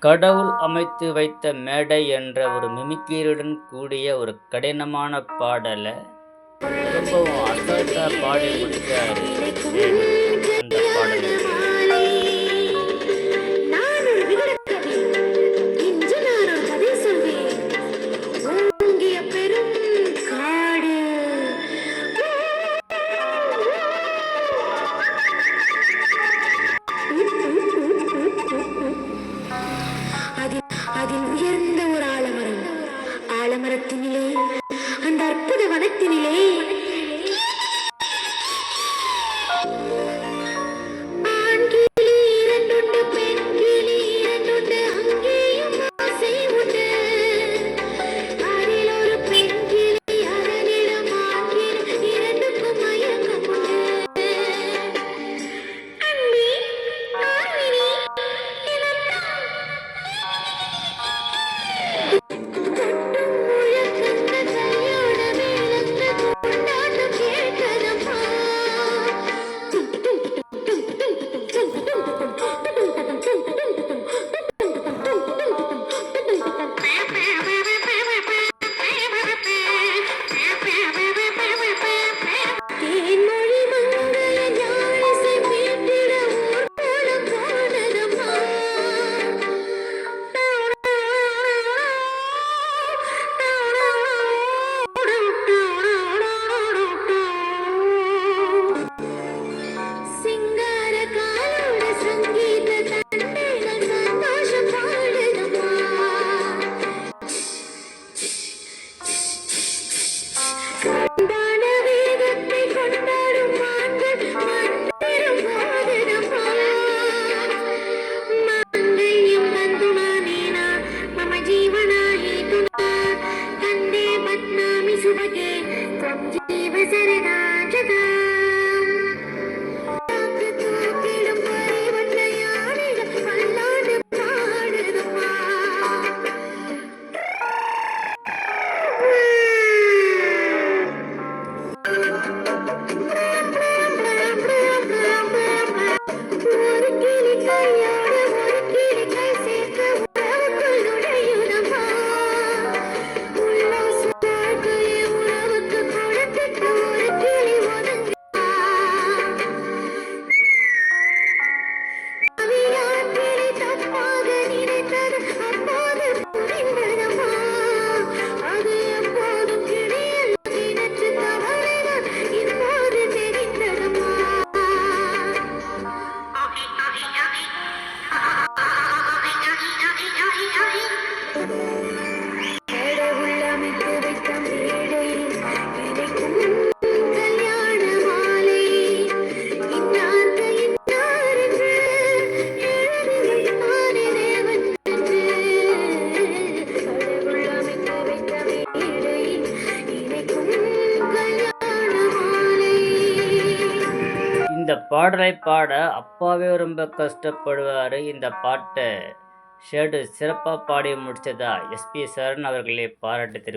கடவுள் அமைத்து வைத்த மேடை என்ற ஒரு மிமிக்ரியுடன் கூடிய ஒரு கடினமான பாடலை ரொம்பவும் அசால்ட்டா பாடி முடிச்சாரு சேது. அந்த பாடலுக்கு அதில் உயர்ந்த ஒரு ஆலமரம், ஆலமரத்தினிலே அந்த அற்புத வனத்தினிலே ஆண் கிளி இரண்டுண்டு, பெண் கிளி இரண்டுண்டு, அங்கேயும் ஆசை உண்டு. அதில் ஒரு பெண் கிளி அதனிடம் ஆண் கிளி இரண்டுக்கும் மயக்கம் உண்டு. அன்பே, ஆர்வினி, இந்த பாடலை பாட அப்பாவே ரொம்ப கஷ்டப்படுவார். இந்த பாட்டை ஷேடு சிறப்பாக பாடி முடித்ததா எஸ்பி சரண் அவர்களே பாராட்டு தெரிவித்தார்.